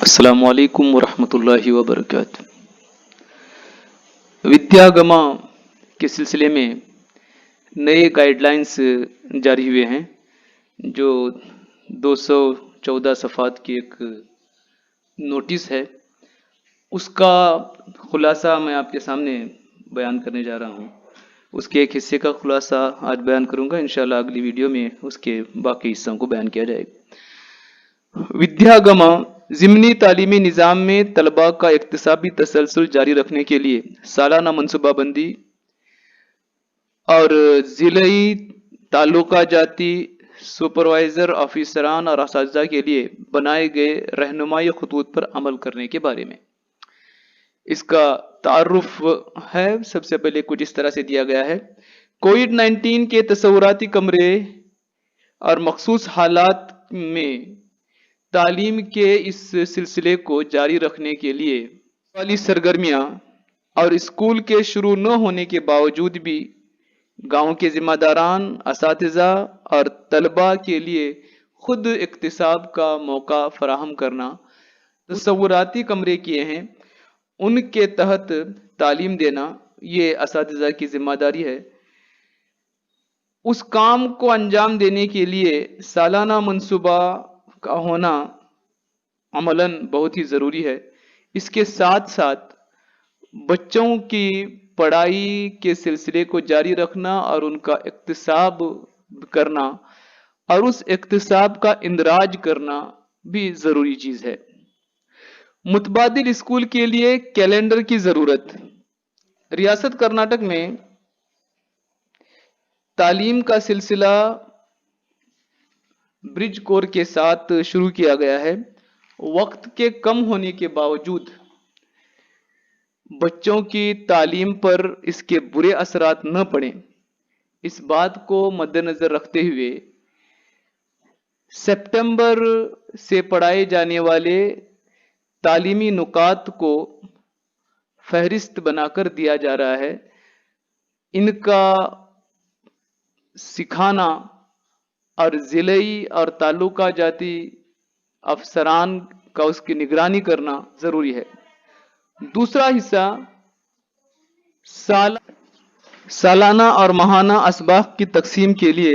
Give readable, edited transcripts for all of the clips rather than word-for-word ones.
अस्सलाम वालेकुम वरहमतुल्लाहि वबरकातुह। विद्यागमा के सिलसिले में नए गाइडलाइंस जारी हुए हैं, जो 214 सफ़ात की एक नोटिस है। उसका खुलासा मैं आपके सामने बयान करने जा रहा हूँ। उसके एक हिस्से का खुलासा आज बयान करूँगा। इंशाल्लाह अगली वीडियो में उसके बाकी हिस्सों को बयान किया जाएगा। विद्यागमा ज़िमनी तालीमी निज़ाम में तलबा का इक्तिसाबी तसलसल जारी रखने के लिए सालाना मनसूबाबंदी और ज़िलई ताल्लुका जाती सुपरवाइज़र ऑफिसरान और असातिज़ा के लिए बनाए गए रहनुमाई खतूत पर अमल करने के बारे में इसका तारुफ है। सबसे पहले कुछ इस तरह से दिया गया है। कोविड-19 के तसव्वुराती कमरे और मखसूस हालात में तालीम के इस सिलसिले को जारी रखने के लिए वाली सरगर्मियाँ और स्कूल के शुरू न होने के बावजूद भी गांव के जिम्मेदारान, असातिज़ा और तलबा के लिए खुद इक्तिसाब का मौका फराहम करना तसव्वुराती कमरे किए हैं, उनके तहत तालीम देना ये असातिज़ा की जिम्मेदारी है। उस काम को अंजाम देने के लिए सालाना मंसूबा का होना अमलन बहुत ही ज़रूरी है। इसके साथ साथ बच्चों की पढ़ाई के सिलसिले को जारी रखना और उनका इक्तिसाब करना और उस इक्तिसाब का इंदराज करना भी ज़रूरी चीज़ है। मुतबादिल स्कूल के लिए कैलेंडर की ज़रूरत। रियासत कर्नाटक में तालीम का सिलसिला ब्रिज कोर के साथ शुरू किया गया है। वक्त के कम होने के बावजूद बच्चों की तालीम पर इसके बुरे असरात न पड़ें, इस बात को मद्देनजर रखते हुए सितंबर से पढ़ाए जाने वाले तालीमी नुकात को फहरिस्त बनाकर दिया जा रहा है। इनका सिखाना और ज़िलई और ताल्लुका जाती अफसरान का उसकी निगरानी करना ज़रूरी है। दूसरा हिस्सा सालाना और माहाना असबाक की तकसीम के लिए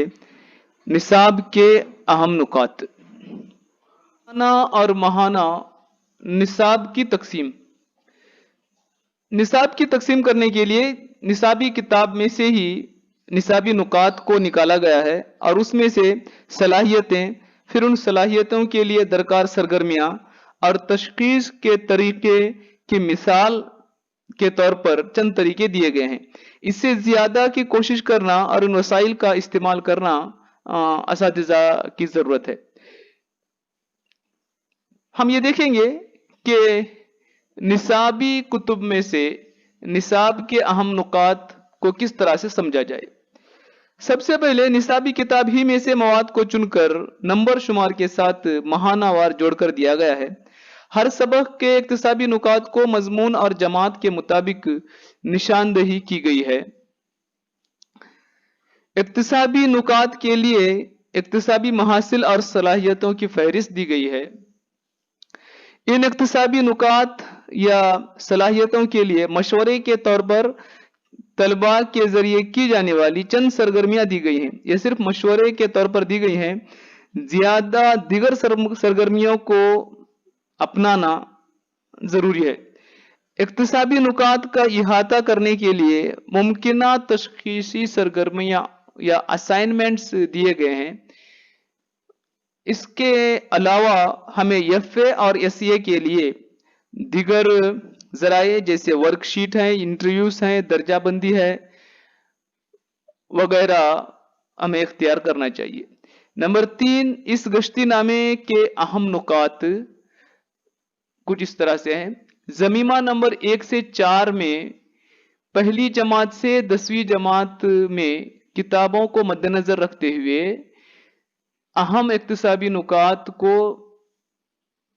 निसाब के अहम नुकात। सालाना और माहाना निसाब की तकसीम। निसाब की तकसीम करने के लिए निसाबी किताब में से ही निसाबी नुकात को निकाला गया है और उसमें से सलाहियतें, फिर उन सलाहियतों के लिए दरकार सरगर्मियाँ और तशखीस के तरीके की मिसाल के तौर पर चंद तरीके दिए गए हैं। इससे ज़्यादा की कोशिश करना और उन वसाइल का इस्तेमाल करना असातिज़ा की ज़रूरत है। हम ये देखेंगे कि निसाबी कुतुब में से निसाब के अहम नुकात को किस तरह से समझा जाए। सबसे पहले निसाबी किताब ही में से मवाद को चुनकर नंबर शुमार के साथ माहानावार जोड़कर दिया गया है। हर सबक के इक्तिसाबी नुकात को मजमून और जमात के मुताबिक निशानदही की गई है। इक्तिसाबी नुकात के लिए इक्तिसाबी महासिल और सलाहियतों की फहरिस्त दी गई है। इन इक्तिसाबी नुकात या सलाहियतों के लिए मशवरे के तौर पर तलबा के जरिए की जाने वाली चंद सरगर्मियां दी गई हैं। ये सिर्फ मशवरे के तौर पर दी गई हैं, ज्यादा दिगर सरगर्मियों को अपनाना जरूरी है। इक्तिसाबी नुकात का इहाता करने के लिए मुमकिना तशखीसी सरगर्मियां या असाइनमेंट्स दिए गए हैं। इसके अलावा हमें यफ़े और एसए के लिए दिगर जराए जैसे वर्कशीट हैं, इंटरव्यूज हैं, दर्जाबंदी है वगैरह हमें इख्तियार करना चाहिए। नंबर 3, इस गश्ती नामे के अहम नुकात कुछ इस तरह से हैं। जमीमा नंबर 1 से 4 में पहली जमात से 10वीं जमात में किताबों को मद्देनजर रखते हुए अहम इक्तिसाबी नुकात को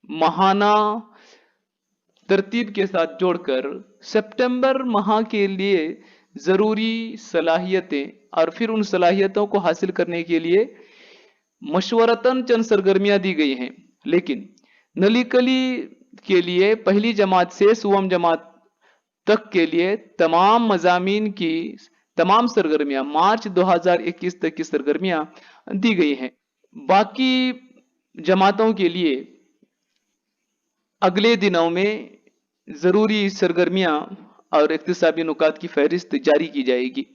माहाना तरतीब के साथ जोड़कर सितंबर माह के लिए ज़रूरी सलाहियतें और फिर उन सलाहियतों को हासिल करने के लिए मशवरतन चंद सरगर्मियां दी गई हैं। लेकिन नली कली के लिए पहली जमात से सुवम जमात तक के लिए तमाम मजामीन की तमाम सरगर्मियां मार्च 2021 तक की सरगर्मियां दी गई हैं। बाकी जमातों के लिए अगले दिनों में जरूरी सरगर्मियां और इक्तिसाबी नुकात की फहरिस्त जारी की जाएगी।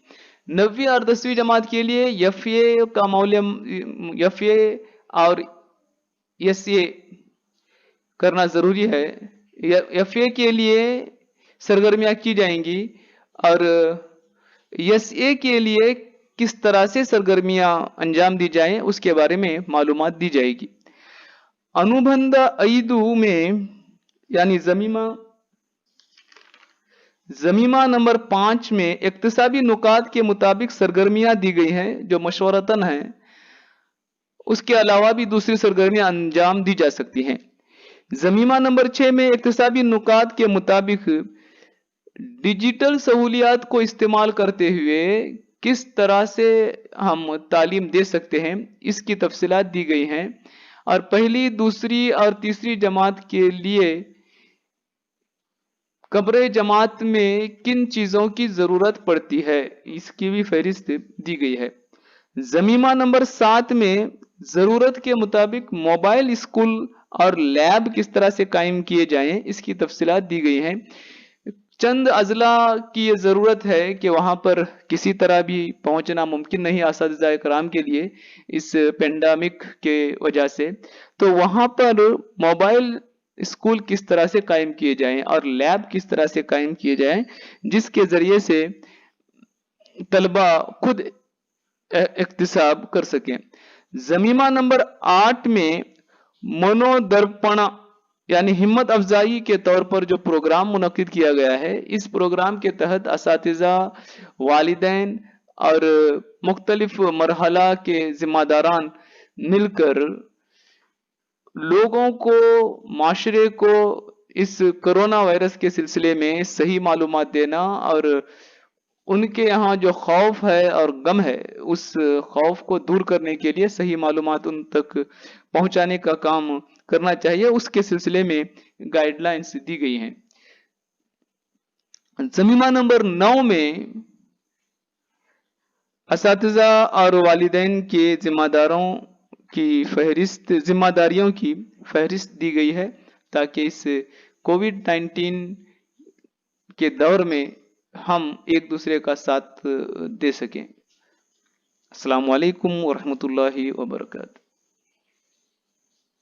9वीं और 10वीं जमात के लिए एफए का मौलम एफए और एसए करना जरूरी है। एफए के लिए सरगर्मियां की जाएंगी और एसए के लिए किस तरह से सरगर्मियां अंजाम दी जाएं उसके बारे में मालूमात दी जाएगी। अनुबंध ईदू में यानी जमीमा नंबर 5 में इक्तिसाबी नुकात के मुताबिक सरगर्मियां दी गई हैं जो मशवरतन हैं। उसके अलावा भी दूसरी सरगर्मियां अंजाम दी जा सकती हैं। जमीमा नंबर 6 में इक्तिसाबी नुकात के मुताबिक डिजिटल सहूलियात को इस्तेमाल करते हुए किस तरह से हम तालीम दे सकते हैं इसकी तफसीलात दी गई हैं। और पहली, दूसरी और तीसरी जमात के लिए कब्र जमात में किन चीजों की जरूरत पड़ती है इसकी भी फहरिस्त दी गई है। जमीमा नंबर 7 में जरूरत के मुताबिक मोबाइल स्कूल और लैब किस तरह से कायम किए जाएं इसकी तफसीलात दी गई हैं। चंद अजला की ये जरूरत है कि वहां पर किसी तरह भी पहुंचना मुमकिन नहीं असातिज़ा कराम के लिए इस पेंडेमिक के वजह से, तो वहां पर मोबाइल स्कूल किस तरह से कायम किए जाएं और लैब किस तरह से कायम किए जाएं जिसके जरिए से तलबा खुद इक्तिसाब कर सकें। जमीमा नंबर 8 में मनोदर्पण यानी हिम्मत अफजाई के तौर पर जो प्रोग्राम मुनक्किद किया गया है, इस प्रोग्राम के तहत असातिज़ा, वालिदैन और मुख्तलिफ मरहला के जिम्मेदारान मिलकर लोगों को, माशरे को इस कोरोना वायरस के सिलसिले में सही मालूमात देना और उनके यहाँ जो खौफ है और गम है उस खौफ को दूर करने के लिए सही मालूमात उन तक पहुंचाने का काम करना चाहिए, उसके सिलसिले में गाइडलाइंस दी गई हैं। जमीमा नंबर 9 में असातिज़ा और वालिदैन के जिम्मेदारियों की फहरिस्त दी गई है ताकि इस कोविड-19 के दौर में हम एक दूसरे का साथ दे सकें। अस्सलामु अलैकुम वरहमतुल्लाहि वबरकातुहू।